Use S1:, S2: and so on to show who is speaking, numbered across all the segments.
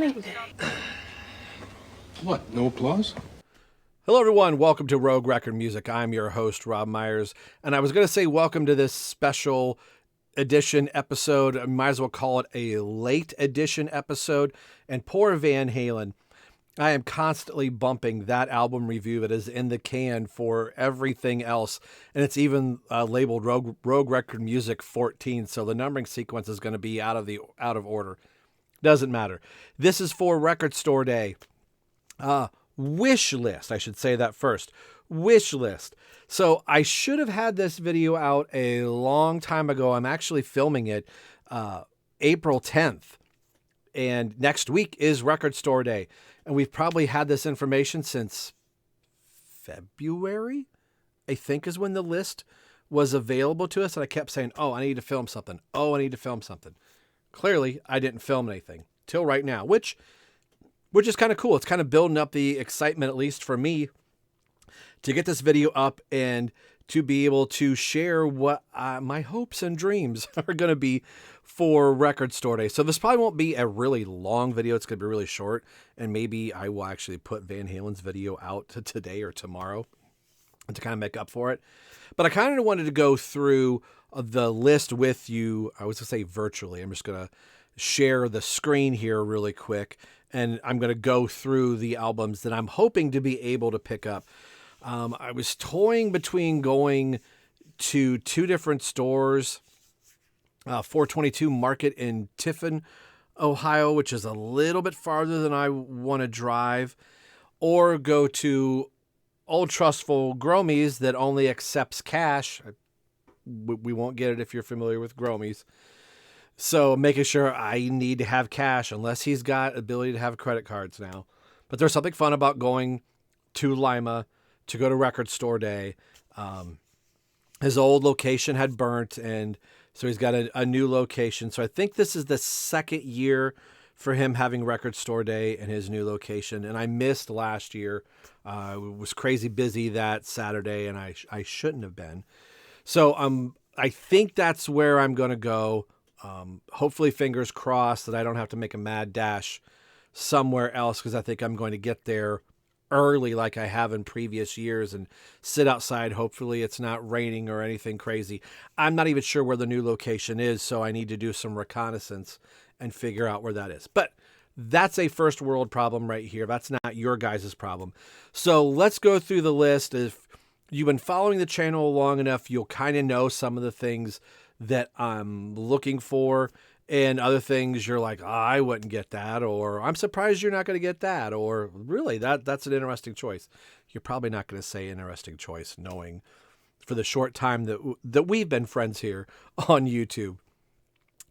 S1: wedding day.
S2: What, no applause?
S3: Hello, everyone. Welcome to Rogue Record Music. I'm your host, Rob Myers. And I was going to say welcome to this special edition episode. I might as well call it a late edition episode. And poor Van Halen. I am constantly bumping that album review that is in the can for everything else. And it's even labeled Rogue Record Music 14. So the numbering sequence is going to be out of order. Doesn't matter. This is for Record Store Day. Wish list. I should say that first. Wish list. So I should have had this video out a long time ago. I'm actually filming it April 10th. And next week is Record Store Day. And we've probably had this information since February, I think is when the list was available to us. And I kept saying, oh, I need to film something. Oh, I need to film something. Clearly, I didn't film anything till right now, which is kind of cool. It's kind of building up the excitement, at least for me, to get this video up and to be able to share what my hopes and dreams are going to be for Record Store Day. So this probably won't be a really long video. It's going to be really short. And maybe I will actually put Van Halen's video out today or tomorrow to kind of make up for it. But I kind of wanted to go through the list with you. I was going to say virtually. I'm just going to share the screen here really quick. And I'm going to go through the albums that I'm hoping to be able to pick up. I was toying between going to two different stores, 422 Market in Tiffin, Ohio, which is a little bit farther than I want to drive, or go to Old Trustful Gromies that only accepts cash. We won't get it if you're familiar with Gromies. So making sure I need to have cash unless he's got ability to have credit cards now. But there's something fun about going to Lima to go to Record Store Day. His old location had burnt, and so he's got a new location. So I think this is the second year for him having Record Store Day in his new location. And I missed last year. Was crazy busy that Saturday, and I shouldn't have been. So I think that's where I'm going to go. Hopefully, fingers crossed that I don't have to make a mad dash somewhere else, because I think I'm going to get there early like I have in previous years and sit outside. Hopefully it's not raining or anything crazy. I'm not even sure where the new location is, so I need to do some reconnaissance and figure out where that is. But that's a first world problem right here. That's not your guys' problem. So let's go through the list. If you've been following the channel long enough, you'll kind of know some of the things that I'm looking for, and other things you're like, oh, I wouldn't get that, or I'm surprised you're not going to get that, or really that's an interesting choice. You're probably not going to say interesting choice, knowing for the short time that we've been friends here on YouTube.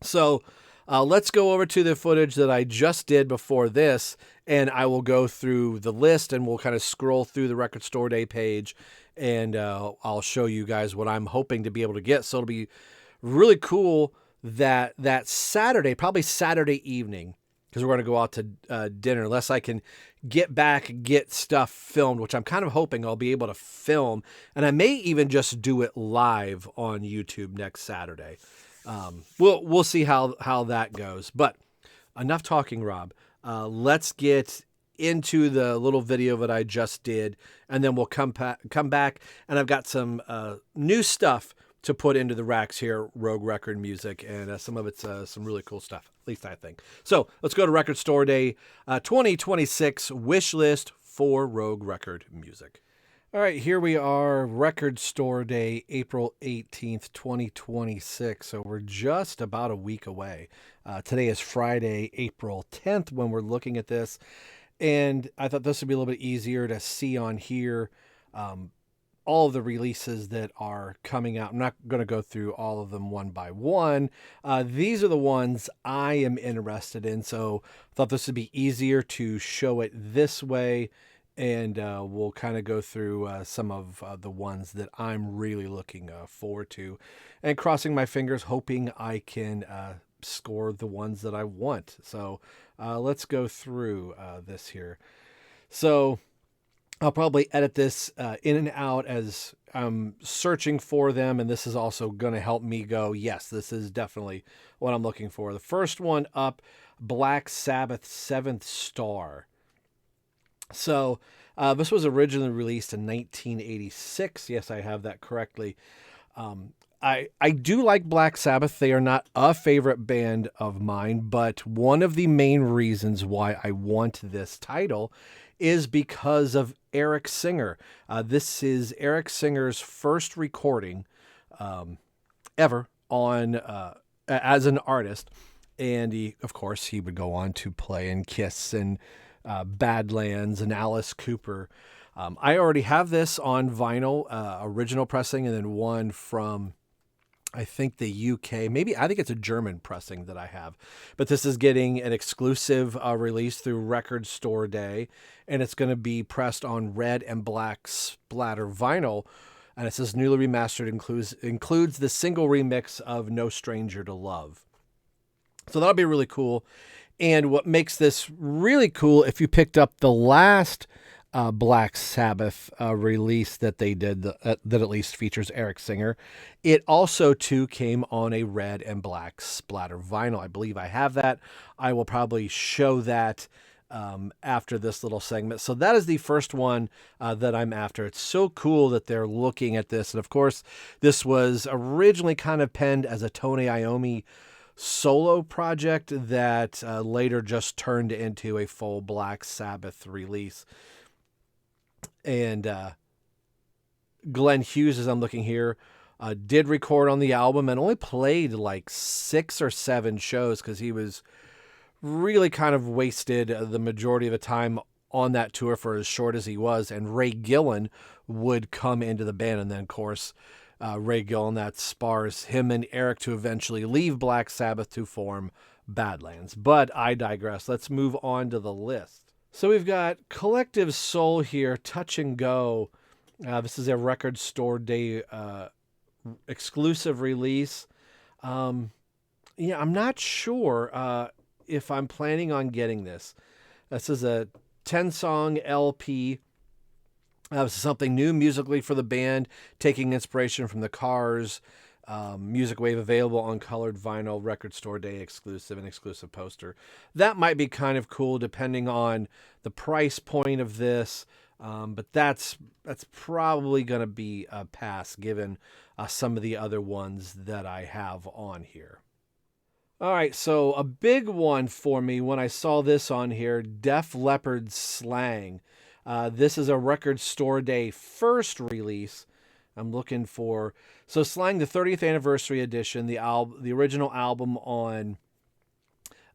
S3: So let's go over to the footage that I just did before this, and I will go through the list, and we'll kind of scroll through the Record Store Day page, and I'll show you guys what I'm hoping to be able to get. So it'll be really cool that Saturday, probably Saturday evening, because we're going to go out to dinner, unless I can get stuff filmed, which I'm kind of hoping I'll be able to film. And I may even just do it live on YouTube next Saturday. We'll see how that goes. But enough talking, Rob. Let's get into the little video that I just did, and then we'll come back, and I've got some new stuff to put into the racks here, Rogue Record Music, and some of it's some really cool stuff, at least I think. So let's go to Record Store Day 2026 wish list for Rogue Record Music. All right, here we are, Record Store Day, April 18th, 2026. So we're just about a week away. Today is Friday, April 10th, when we're looking at this. And I thought this would be a little bit easier to see on here. All of the releases that are coming out. I'm not going to go through all of them one by one. These are the ones I am interested in. So I thought this would be easier to show it this way. And we'll kind of go through some of the ones that I'm really looking forward to, and crossing my fingers, hoping I can score the ones that I want. So let's go through this here. So I'll probably edit this in and out as I'm searching for them, and this is also going to help me go, yes, this is definitely what I'm looking for. The first one up, Black Sabbath Seventh Star. So this was originally released in 1986. Yes, I have that correctly. I do like Black Sabbath. They are not a favorite band of mine, but one of the main reasons why I want this title is because of Eric Singer. This is Eric Singer's first recording ever on as an artist. And he, of course, he would go on to play in Kiss and Badlands and Alice Cooper. I already have this on vinyl, original pressing, and then one from, I think, the UK. Maybe, I think it's a German pressing that I have. But this is getting an exclusive release through Record Store Day, and it's going to be pressed on red and black splatter vinyl. And it says newly remastered, includes the single remix of No Stranger to Love. So that'll be really cool. And what makes this really cool, if you picked up the last Black Sabbath release that they did, that at least features Eric Singer, it also too came on a red and black splatter vinyl. I believe I have that. I will probably show that after this little segment. So that is the first one that I'm after. It's so cool that they're looking at this. And of course, this was originally kind of penned as a Tony Iommi solo project that later just turned into a full Black Sabbath release. And Glenn Hughes, as I'm looking here, did record on the album and only played like 6 or 7 shows because he was really kind of wasted the majority of the time on that tour for as short as he was. And Ray Gillen would come into the band. And then, of course, Ray Gillen, that spars him and Eric to eventually leave Black Sabbath to form Badlands. But I digress. Let's move on to the list. So we've got Collective Soul here, Touch and Go. This is a Record Store Day exclusive release. I'm not sure if I'm planning on getting this. This is a 10-song LP. This is something new musically for the band, taking inspiration from the Cars. Music Wave available on colored vinyl, Record Store Day exclusive, and exclusive poster. That might be kind of cool depending on the price point of this, but that's probably going to be a pass given some of the other ones that I have on here. All right, so a big one for me when I saw this on here, Def Leppard's Slang. This is a Record Store Day first release. I'm looking for, so Slang, the 30th anniversary edition, the original album on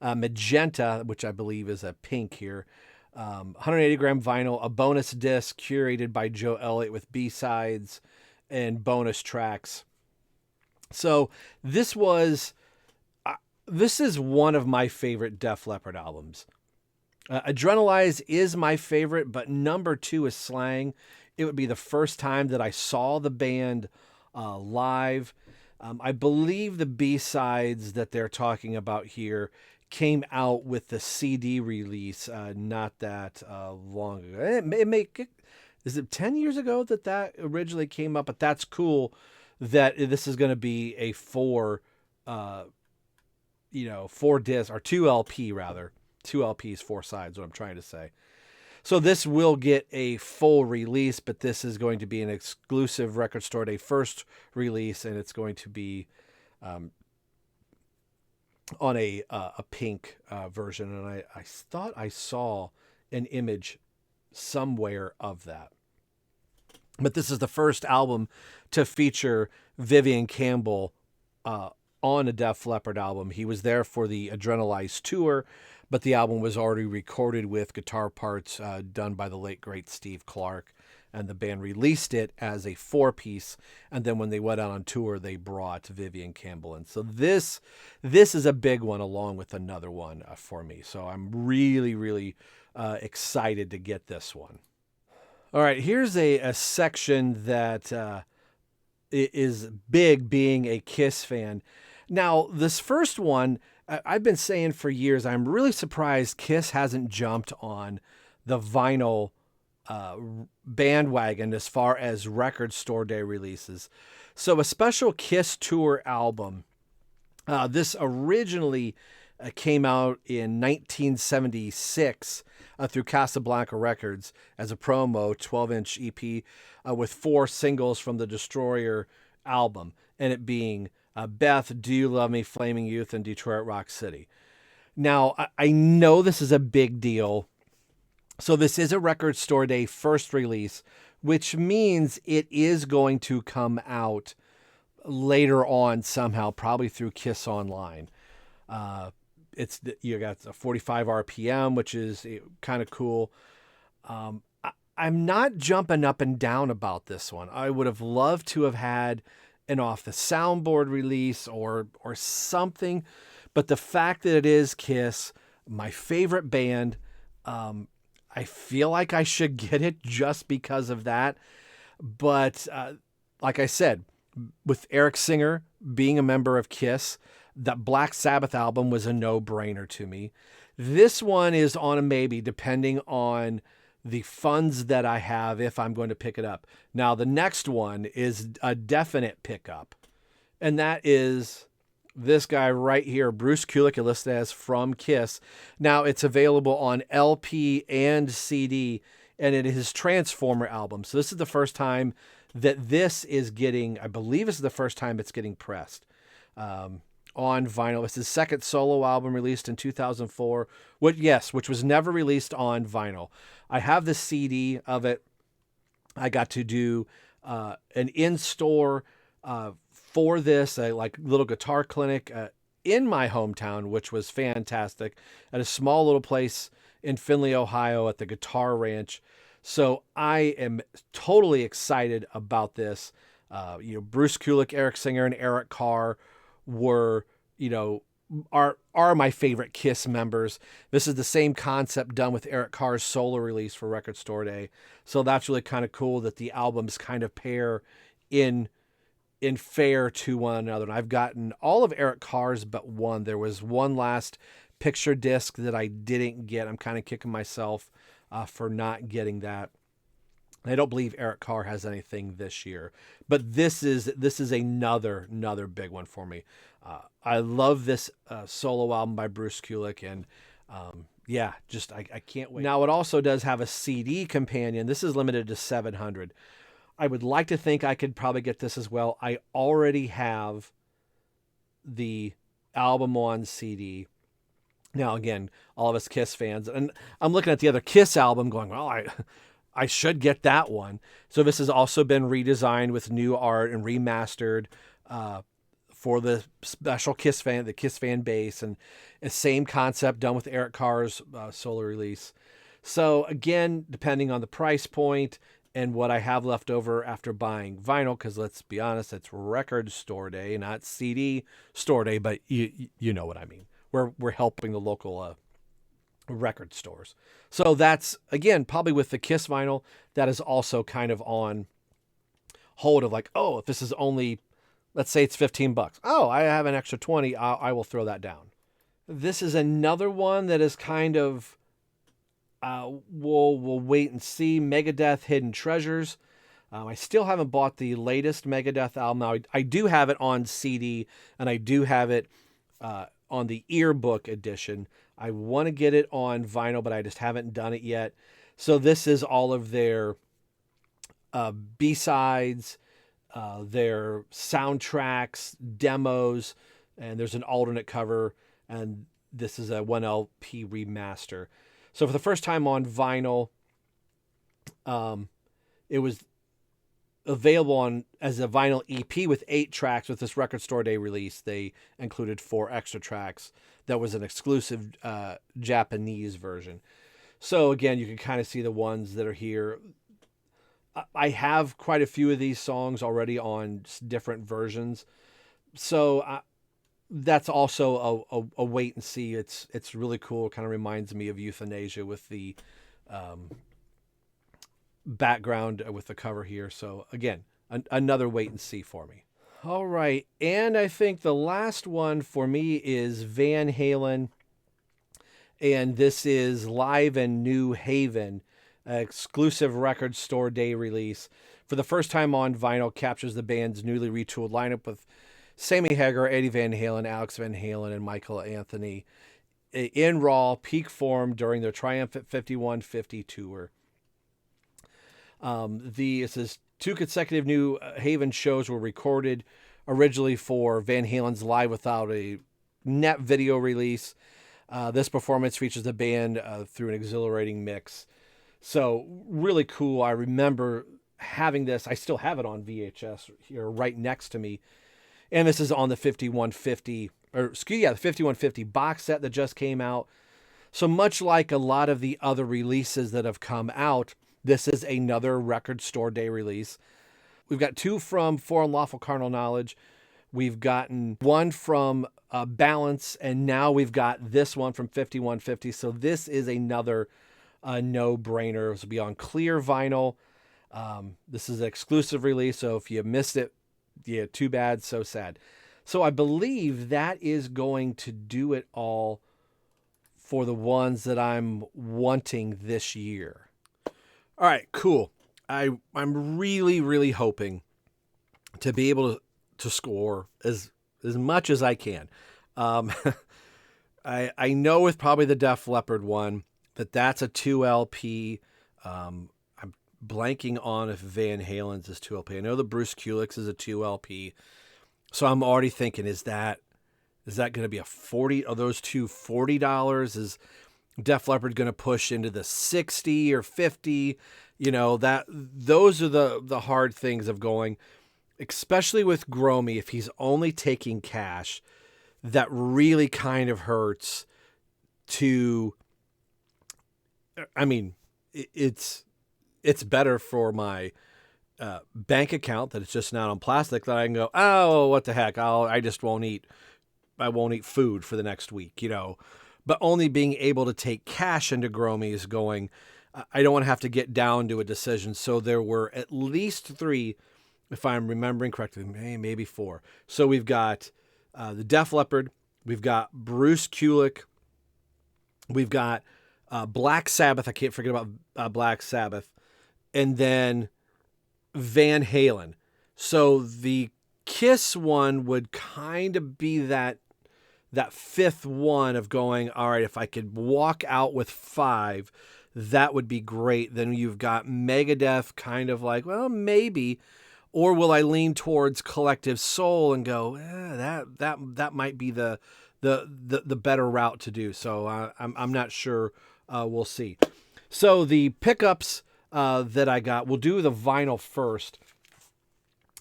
S3: Magenta, which I believe is a pink here, 180 gram vinyl, a bonus disc curated by Joe Elliott with B-sides and bonus tracks. So this is one of my favorite Def Leppard albums. Adrenalize is my favorite, but number 2 is Slang. It would be the first time that I saw the band live. I believe the B-sides that they're talking about here came out with the CD release not that long ago. Is it 10 years ago that originally came up? But that's cool that this is going to be a 4 disc, or 2 LP rather. 2 LPs, 4 sides, what I'm trying to say. So this will get a full release, but this is going to be an exclusive Record Store Day first release, and it's going to be on a pink version. And I thought I saw an image somewhere of that. But this is the first album to feature Vivian Campbell on a Def Leppard album. He was there for the Adrenalize tour, but the album was already recorded with guitar parts done by the late, great Steve Clark, and the band released it as a 4-piece, and then when they went out on tour, they brought Vivian Campbell in. So this is a big one, along with another one for me. So I'm really, really excited to get this one. All right, here's a section that is big, being a Kiss fan. Now, this first one, I've been saying for years, I'm really surprised Kiss hasn't jumped on the vinyl bandwagon as far as Record Store Day releases. So a special Kiss tour album. This originally came out in 1976 through Casablanca Records as a promo 12-inch EP with 4 singles from the Destroyer album, and it being Beth, Do You Love Me, Flaming Youth, and Detroit Rock City. Now, I know this is a big deal. So this is a Record Store Day first release, which means it is going to come out later on somehow, probably through Kiss Online. You got a 45 RPM, which is kind of cool. I'm not jumping up and down about this one. I would have loved to have had an off the soundboard release or something, but the fact that it is Kiss, my favorite band, I feel like I should get it just because of that. But like I said, with Eric Singer being a member of Kiss, that Black Sabbath album was a no-brainer to me. This one is on a maybe, depending on the funds that I have if I'm going to pick it up. Now, the next one is a definite pickup, and that is this guy right here, Bruce Kulick, listed as from Kiss. Now, it's available on LP and CD, and it is his Transformer album. So this is the first time that this is getting, I believe this is the first time it's getting pressed on vinyl. It's his second solo album released in 2004, which was never released on vinyl. I have the CD of it. I got to do an in-store for this, a like little guitar clinic in my hometown, which was fantastic, at a small little place in Findlay, Ohio, at the Guitar Ranch. So I am totally excited about this. Bruce Kulick, Eric Singer, and Eric Carr were, are my favorite Kiss members. This is the same concept done with Eric Carr's solo release for Record Store Day. So that's really kind of cool that the albums kind of pair in fair to one another. And I've gotten all of Eric Carr's but one. There was one last picture disc that I didn't get. I'm kind of kicking myself for not getting that. I don't believe Eric Carr has anything this year, but this is another big one for me. I love this solo album by Bruce Kulick, and I can't wait. Now, it also does have a CD companion. This is limited to 700. I would like to think I could probably get this as well. I already have the album on CD. Now, again, all of us Kiss fans, and I'm looking at the other Kiss album going, well, I should get that one. So this has also been redesigned with new art and remastered for the special Kiss fan, the Kiss fan base, and the same concept done with Eric Carr's solo release. So again, depending on the price point and what I have left over after buying vinyl, because let's be honest, it's Record Store Day, not CD Store Day, but you know what I mean. We're helping the local record stores. So that's, again, probably with the Kiss vinyl, that is also kind of on hold of like, oh, if this is only, let's say it's $15. Oh, I have an extra 20. I will throw that down. This is another one that is kind of, we'll wait and see. Megadeth Hidden Treasures. I still haven't bought the latest Megadeth album. Now, I do have it on CD, and I do have it on the earbook edition. I want to get it on vinyl, but I just haven't done it yet. So this is all of their B-sides, their soundtracks, demos, and there's an alternate cover, and this is a 1LP remaster. So for the first time on vinyl, it was available as a vinyl EP with 8 tracks. With this Record Store Day release, they included 4 extra tracks. That was an exclusive Japanese version. So again, you can kind of see the ones that are here. I have quite a few of these songs already on different versions. So that's also a wait and see. It's really cool. It kind of reminds me of Euthanasia with the background with the cover here. So again, another wait and see for me. All right. And I think the last one for me is Van Halen. And this is Live in New Haven, an exclusive Record Store Day release. For the first time on vinyl, captures the band's newly retooled lineup with Sammy Hagar, Eddie Van Halen, Alex Van Halen, and Michael Anthony. in raw peak form during their triumphant 5150 tour. It says 2 consecutive New Haven shows were recorded originally for Van Halen's Live Without a Net video release. This performance features the band through an exhilarating mix. So really cool. I remember having this. I still have it on VHS here right next to me. And this is on the 5150, the 5150 box set that just came out. So much like a lot of the other releases that have come out, this is another Record Store Day release. We've got 2 from For Unlawful Carnal Knowledge. We've gotten 1 from Balance, and now we've got this one from 5150. So this is another no-brainer. This will be on clear vinyl. This is an exclusive release, so if you missed it, yeah, too bad, so sad. So I believe that is going to do it all for the ones that I'm wanting this year. All right, cool. I'm really, really hoping to be able to score as much as I can. I know with probably the Def Leppard one that's a 2 LP. I'm blanking on if Van Halen's is 2 LP. I know the Bruce Kulick's is a 2 LP. So I'm already thinking, is that going to be a 40? Are those two $40? Is Def Leppard going to push into the 60 or 50? You know, those are the hard things of going, especially with Gromy. If he's only taking cash, that really kind of hurts to, I mean, it's better for my bank account that it's just not on plastic, that I can go, oh, what the heck, I won't eat food for the next week, you know. But only being able to take cash into Gromy is going, I don't want to have to get down to a decision. So there were at least 3, if I'm remembering correctly, maybe 4. So we've got the Def Leppard, we've got Bruce Kulick, we've got Black Sabbath. I can't forget about Black Sabbath. And then Van Halen. So the Kiss one would kind of be that 5th one of going, all right, if I could walk out with 5, that would be great. Then you've got Megadeth kind of like, well, maybe. Or will I lean towards Collective Soul and go, that might be the better route to do. So I'm not sure. We'll see. So the pickups that I got, we'll do the vinyl first.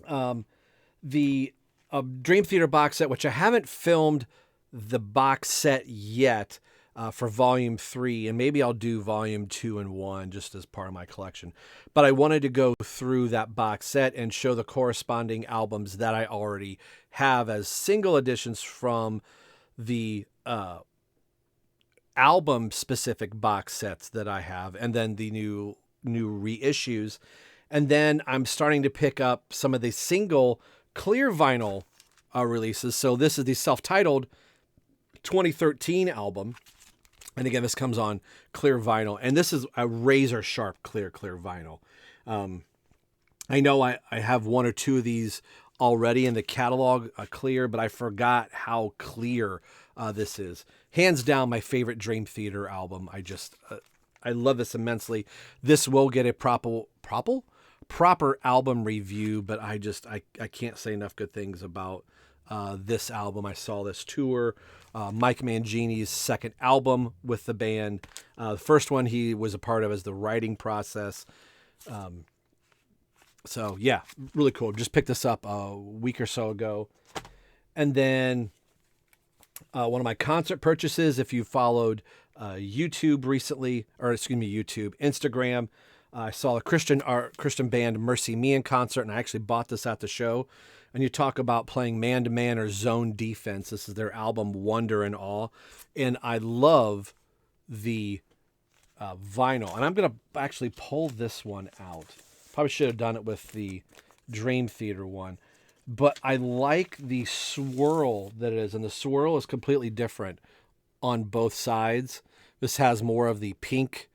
S3: The Dream Theater box set, which I haven't filmed the box set yet for volume 3, and maybe I'll do volume 2 and 1 just as part of my collection. But I wanted to go through that box set and show the corresponding albums that I already have as single editions from the album specific box sets that I have, and then the new reissues. And then I'm starting to pick up some of the single clear vinyl releases. So this is the self-titled 2013 album. And again, this comes on clear vinyl. And this is a razor sharp clear vinyl. I know I have 1 or 2 of these already in the catalog clear, but I forgot how clear this is. Hands down, my favorite Dream Theater album. I love this immensely. This will get a proper album review, but I can't say enough good things about this album. I saw this tour, Mike Mangini's second album with the band. The first one he was a part of as the writing process. So yeah, really cool. Just picked this up a week or so ago. And then one of my concert purchases, if you followed YouTube recently, Instagram, I saw a Christian band Mercy Me in concert, and I actually bought this at the show. And you talk about playing man-to-man or zone defense. This is their album Wonder and Awe. And I love the vinyl. And I'm going to actually pull this one out. Probably should have done it with the Dream Theater one. But I like the swirl that it is. And the swirl is completely different on both sides. This has more of the pink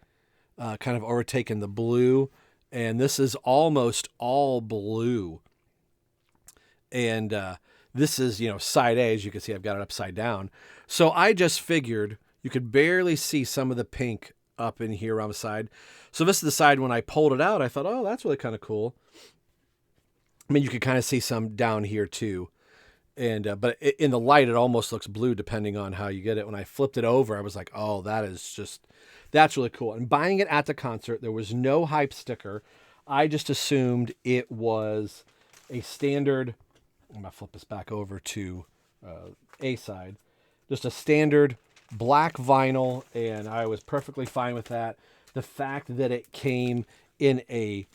S3: kind of overtaken the blue. And this is almost all blue. And this is, side A. As you can see, I've got it upside down. So I just figured, You could barely see some of the pink up in here on the side. So this is the side when I pulled it out, I thought, oh, that's really kind of cool. I mean, you could kind of see some down here too. And but in the light, it almost looks blue depending on how you get it. When I flipped it over, I was like, oh, that's really cool. And buying it at the concert, there was no hype sticker. I just assumed it was a standard. I'm going to flip this back over to A side. Just a standard black vinyl, and I was perfectly fine with that. The fact that it came in a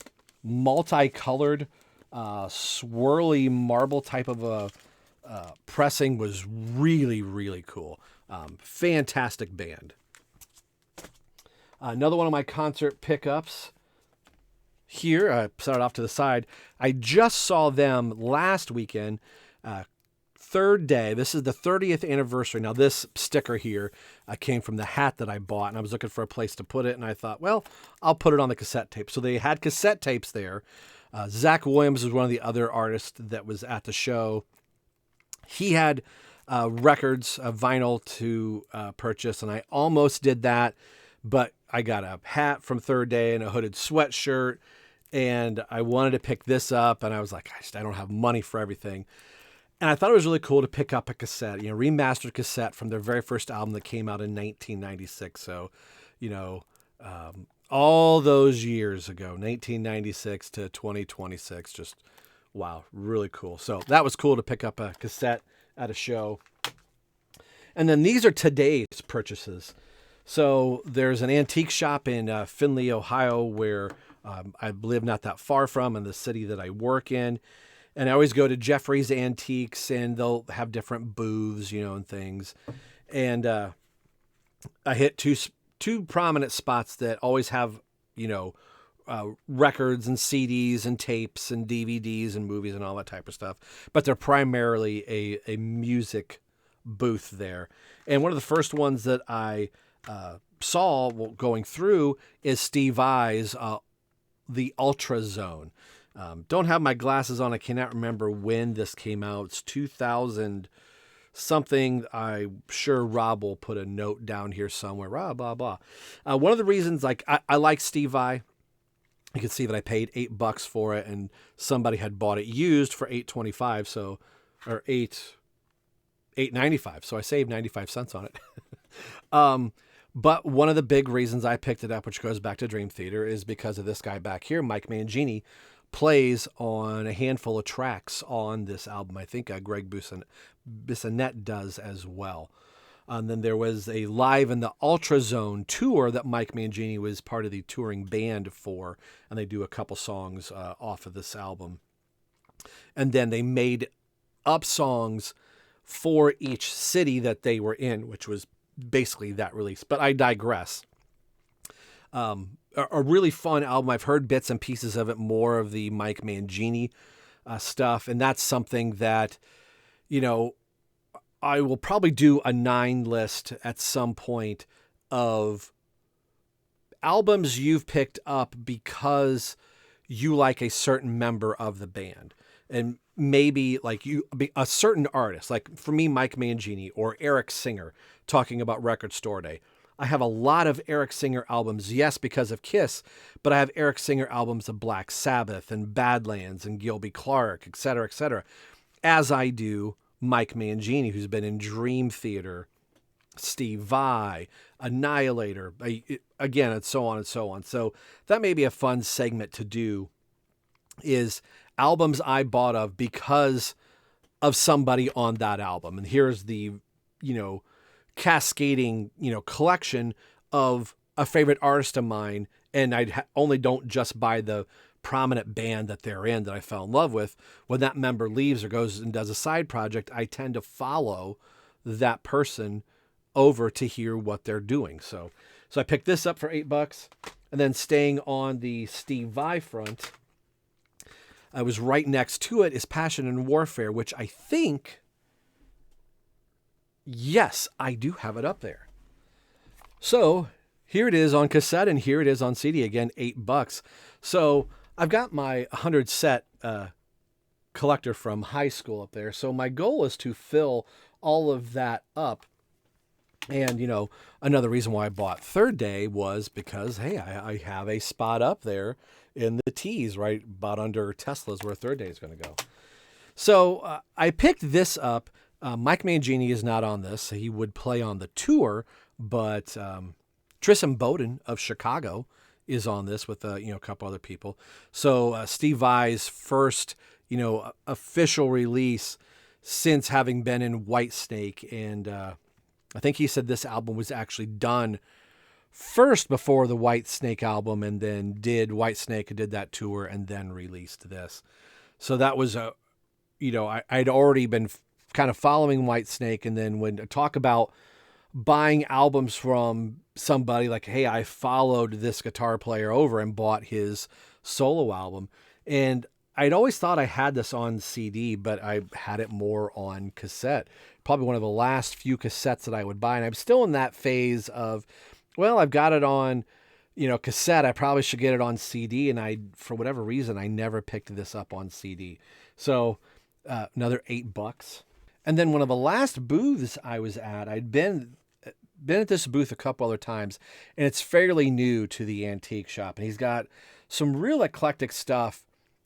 S3: multicolored, swirly marble type of a pressing was really, really cool. Fantastic band. Another one of my concert pickups here, I set it off to the side. I just saw them last weekend, third day. This is the 30th anniversary. Now, this sticker here came from the hat that I bought, and I was looking for a place to put it, and I thought, well, I'll put it on the cassette tape. So they had cassette tapes there. Zach Williams was one of the other artists that was at the show. He had records, vinyl to purchase, and I almost did that, but I got a hat from Third Day and a hooded sweatshirt, and I wanted to pick this up, and I was like, I don't have money for everything. And I thought it was really cool to pick up a cassette, remastered cassette from their very first album that came out in 1996. So, all those years ago, 1996 to 2026, just wow, really cool. So that was cool to pick up a cassette at a show. And then these are today's purchases. So there's an antique shop in Findlay, Ohio, where I live not that far from, in the city that I work in. And I always go to Jeffrey's Antiques, and they'll have different booths, and things. And I hit two prominent spots that always have, records and CDs and tapes and DVDs and movies and all that type of stuff. But they're primarily a music booth there. And one of the first ones that I saw going through is Steve Vai's The Ultra Zone. Don't have my glasses on. I cannot remember when this came out. It's 2000 something. I'm sure Rob will put a note down here somewhere. Blah, blah, blah. One of the reasons, I like Steve Vai. You can see that I paid $8 for it, and somebody had bought it used for $8.25, or $8.95. So I saved 95 cents on it. But one of the big reasons I picked it up, which goes back to Dream Theater, is because of this guy back here, Mike Mangini, plays on a handful of tracks on this album. I think Greg Bissonette does as well. And then there was a Live in the Ultra Zone tour that Mike Mangini was part of the touring band for, and they do a couple songs off of this album. And then they made up songs for each city that they were in, which was basically that release. But I digress. A really fun album. I've heard bits and pieces of it, more of the Mike Mangini stuff. And that's something that, I will probably do a 9 list at some point of albums you've picked up because you like a certain member of the band. And maybe a certain artist, like for me, Mike Mangini or Eric Singer, talking about Record Store Day. I have a lot of Eric Singer albums, yes, because of Kiss, but I have Eric Singer albums of Black Sabbath and Badlands and Gilby Clarke, et cetera, as I do Mike Mangini, who's been in Dream Theater, Steve Vai, Annihilator, again, and so on and so on. So that may be a fun segment to do, is albums I bought of because of somebody on that album. And here's the, cascading, collection of a favorite artist of mine. And I only don't just buy the prominent band that they're in that I fell in love with. When that member leaves or goes and does a side project, I tend to follow that person over to hear what they're doing. So I picked this up for $8, and then staying on the Steve Vai front, I was right next to it is Passion and Warfare, which I think, yes, I do have it up there. So here it is on cassette, and here it is on CD. Again, $8. So I've got my 100 set collector from high school up there. So my goal is to fill all of that up And, another reason why I bought Third Day was because, hey, I have a spot up there in the T's, right about under Tesla's where Third Day is going to go. So I picked this up. Mike Mangini is not on this. He would play on the tour, but Tristan Bowden of Chicago is on this with a couple other people. So Steve Vai's first official release since having been in Whitesnake, and I think he said this album was actually done first before the Whitesnake album, and then did Whitesnake, did that tour, and then released this. So that was I'd already been kind of following Whitesnake, and then when I talk about buying albums from somebody, like, hey, I followed this guitar player over and bought his solo album. And I'd always thought I had this on CD, but I had it more on cassette. Probably one of the last few cassettes that I would buy. And I'm still in that phase of, well, I've got it on, cassette. I probably should get it on CD. And for whatever reason, I never picked this up on CD. So another $8. And then one of the last booths I was at, I'd been at this booth a couple other times, and it's fairly new to the antique shop. And he's got some real eclectic stuff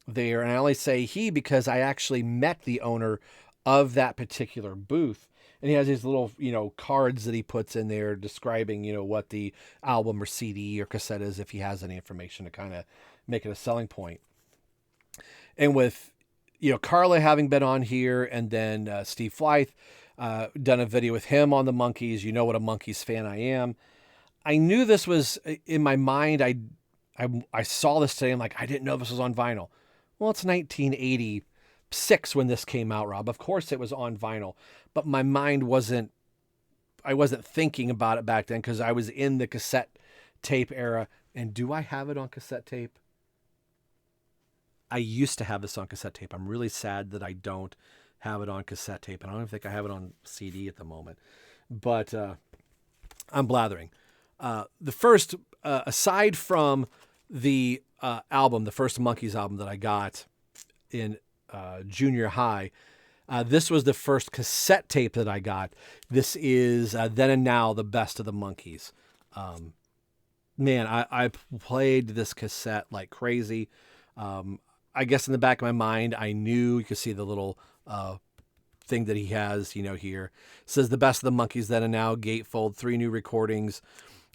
S3: there. And I only say he because I actually met the owner of that particular booth. And he has these little, cards that he puts in there describing, what the album or CD or cassette is, if he has any information to kind of make it a selling point. And with, Carla having been on here, and then Steve Flythe, done a video with him on the Monkees. You know what a Monkees fan I am. I knew this was in my mind. I saw this today. I'm like, I didn't know this was on vinyl. Well, it's 1986 when this came out, Rob. Of course it was on vinyl, but my mind I wasn't thinking about it back then because I was in the cassette tape era. And do I have it on cassette tape? I used to have this on cassette tape. I'm really sad that I don't have it on cassette tape. And I don't even think I have it on CD at the moment. But I'm blathering. The first, aside from the album, the first Monkees album that I got in junior high, this was the first cassette tape that I got. This is Then and Now, the best of the Monkees. Man, I played this cassette like crazy. I guess in the back of my mind, I knew, you could see the little thing that he has, here. It says the best of the Monkees, Then and Now, Gatefold. 3 new recordings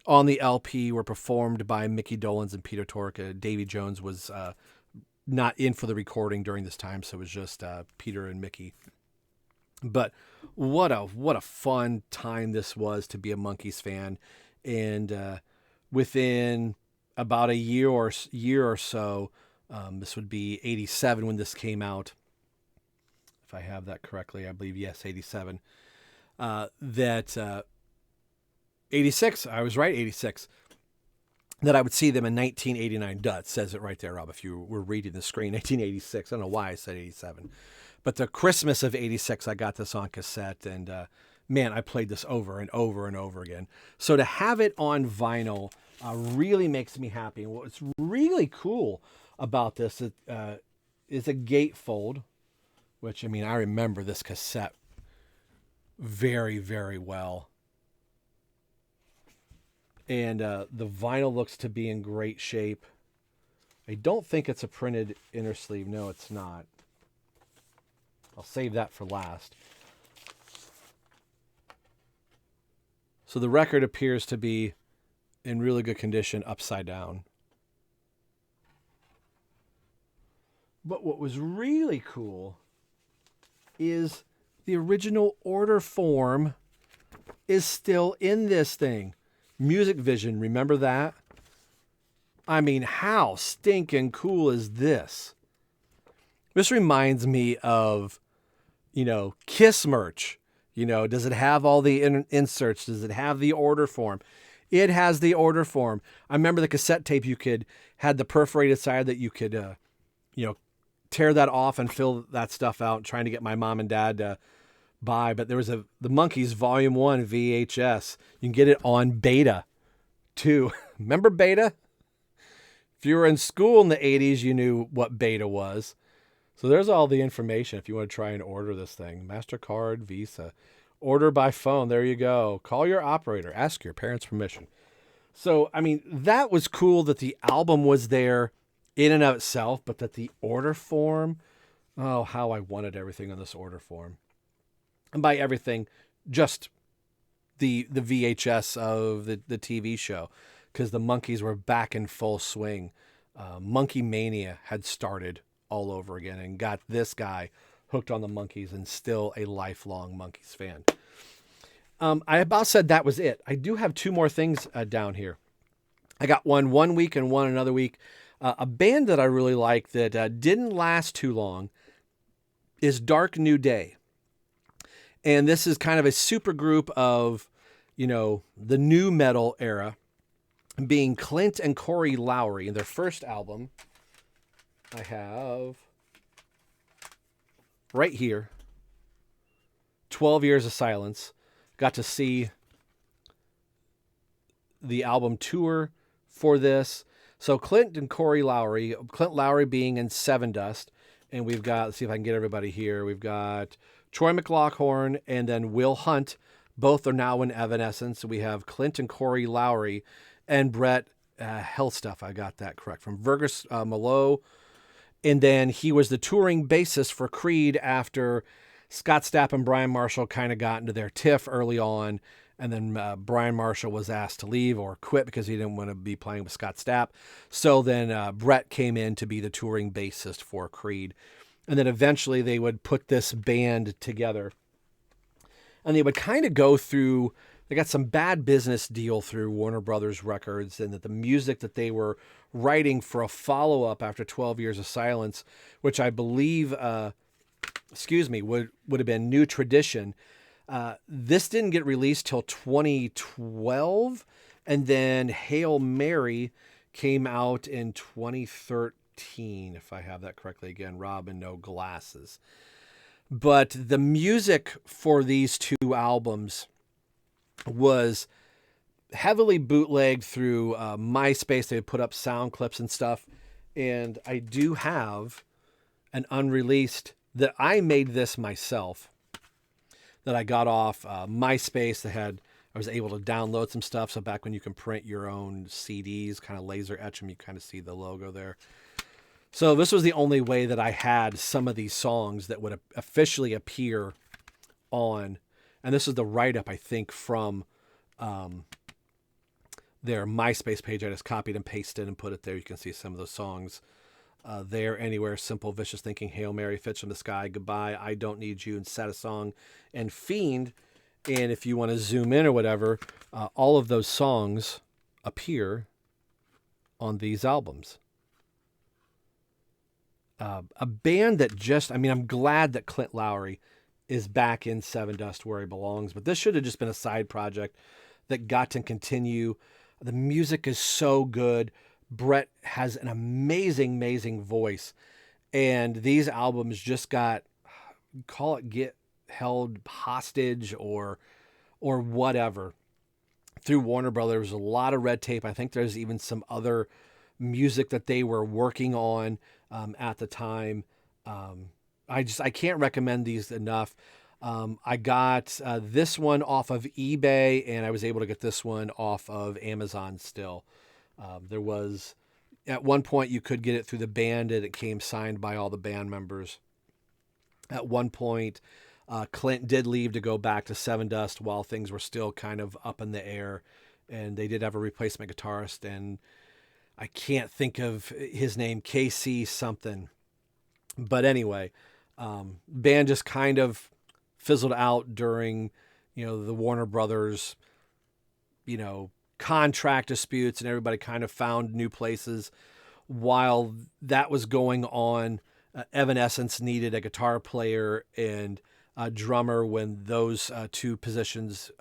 S3: on the LP were performed by Mickey Dolenz and Peter Tork. Davy Jones was not in for the recording during this time, so it was just Peter and Mickey. But what a fun time this was to be a Monkees fan. And within about a year or so, this would be 87 when this came out. If I have that correctly, I believe, yes, 87. 86, I was right, 86. That I would see them in 1989. Duh, it says it right there, Rob, if you were reading the screen. 1986. I don't know why I said 87. But the Christmas of 86, I got this on cassette. And man, I played this over and over and over again. So to have it on vinyl really makes me happy. And what's really cool about this is a gatefold, which, I mean, I remember this cassette very, very well. And the vinyl looks to be in great shape. I don't think it's a printed inner sleeve. No, it's not. I'll save that for last. So the record appears to be in really good condition upside down. But what was really cool is the original order form is still in this thing. Music Vision, remember that? I mean, how stinking cool is this? This reminds me of, Kiss merch. Does it have all the inserts? Does it have the order form? It has the order form. I remember the cassette tape had the perforated side that you could, tear that off and fill that stuff out, trying to get my mom and dad to buy. But there was the Monkees Volume 1 VHS. You can get it on Beta too. Remember Beta? If you were in school in the 80s, you knew what Beta was. So there's all the information if you want to try and order this thing. MasterCard, Visa. Order by phone. There you go. Call your operator. Ask your parents' permission. So, I mean, that was cool that the album was there in and of itself, but that the order form, oh, how I wanted everything on this order form. And by everything, just the VHS of the TV show, because the Monkees were back in full swing. Monkey Mania had started all over again and got this guy hooked on the Monkees and still a lifelong Monkees fan. I about said that was it. I do have two more things down here. I got one week and one another week. A band that I really like that didn't last too long is Dark New Day. And this is kind of a super group of, the new metal era, being Clint and Corey Lowry. In their first album, I have right here, 12 Years of Silence. Got to see the album tour for this. So Clint and Corey Lowry, Clint Lowry being in Seven Dust, and we've got, let's see if I can get everybody here. We've got Troy McLaughlin and then Will Hunt. Both are now in Evanescence. We have Clint and Corey Lowry and Brett Hellstuff. I got that correct. From Vergus Malo. And then he was the touring bassist for Creed after Scott Stapp and Brian Marshall kind of got into their tiff early on. And then Brian Marshall was asked to leave or quit because he didn't want to be playing with Scott Stapp. So then Brett came in to be the touring bassist for Creed. And then eventually they would put this band together. And they would kind of go through, they got some bad business deal through Warner Brothers Records, and that the music that they were writing for a follow-up after 12 Years of Silence, which I believe, would have been New Tradition. This didn't get released till 2012, and then Hail Mary came out in 2013, if I have that correctly. Again, Rob and No Glasses. But the music for these two albums was heavily bootlegged through MySpace. They would put up sound clips and stuff. And I do have an unreleased that I made this myself, that I got off MySpace. I was able to download some stuff. So back when you can print your own CDs, kind of laser etch them, you kind of see the logo there. So this was the only way that I had some of these songs that would officially appear on, and this is the write-up, I think, from their MySpace page. I just copied and pasted and put it there. You can see some of those songs there. Anywhere, Simple, Vicious Thinking, Hail Mary, Fits from the Sky, Goodbye, I Don't Need You, and Sad a Song, and Fiend. And if you want to zoom in or whatever, all of those songs appear on these albums. A band that I'm glad that Clint Lowry is back in Seven Dust where he belongs, but this should have just been a side project that got to continue. The music is so good. Brett has an amazing, amazing voice. And these albums just got, get held hostage or whatever through Warner Brothers. A lot of red tape. I think there's even some other music that they were working on at the time. I can't recommend these enough. I got this one off of eBay, and I was able to get this one off of Amazon still. There was, at one point, you could get it through the band, and it came signed by all the band members. At one point, Clint did leave to go back to Seven Dust while things were still kind of up in the air, and they did have a replacement guitarist, and I can't think of his name, KC something. But anyway, band just kind of fizzled out during, the Warner Brothers, contract disputes, and everybody kind of found new places. While that was going on, Evanescence needed a guitar player and a drummer when those two positions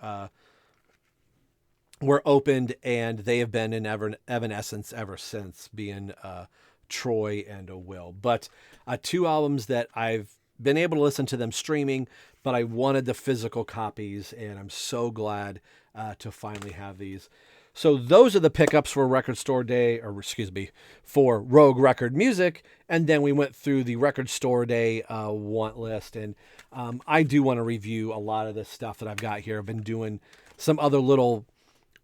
S3: were opened, and they have been in Evanescence ever since, being Troy and a Will. But two albums that I've been able to listen to them streaming, but I wanted the physical copies, and I'm so glad to finally have these. So those are the pickups for Record Store Day, or excuse me, for Rogue Record Music. And then we went through the Record Store Day want list. And I do want to review a lot of this stuff that I've got here. I've been doing some other little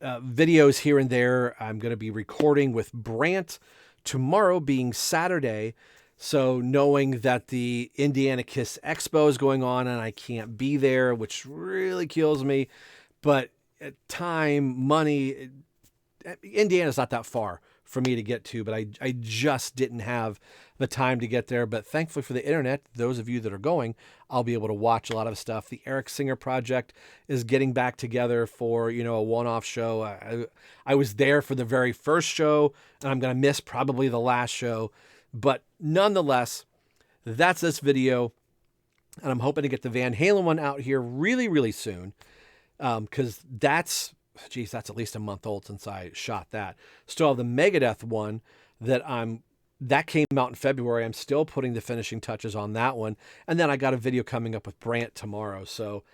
S3: videos here and there. I'm going to be recording with Brant tomorrow, being Saturday. So knowing that the Indiana Kiss Expo is going on and I can't be there, which really kills me, but time, money, Indiana's not that far for me to get to, but I just didn't have the time to get there. But thankfully for the internet, those of you that are going, I'll be able to watch a lot of stuff. The Eric Singer Project is getting back together for, a one-off show. I was there for the very first show, and I'm going to miss probably the last show. But nonetheless, that's this video. And I'm hoping to get the Van Halen one out here really, really soon. Because that's at least a month old since I shot that. Still have the Megadeth one that came out in February. I'm still putting the finishing touches on that one. And then I got a video coming up with Brant tomorrow. So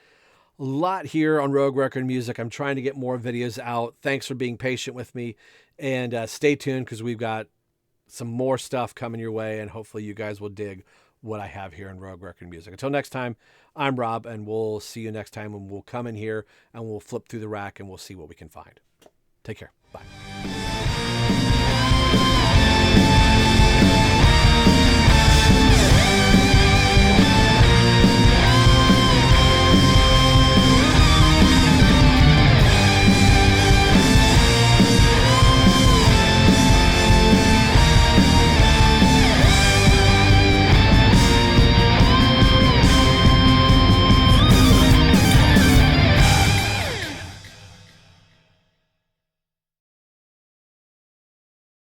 S3: a lot here on Rogue Record Music. I'm trying to get more videos out. Thanks for being patient with me. And stay tuned because we've got some more stuff coming your way. And hopefully you guys will dig what I have here in Rogue Record Music. Until next time, I'm Rob, and we'll see you next time when we'll come in here and we'll flip through the rack and we'll see what we can find. Take care. Bye.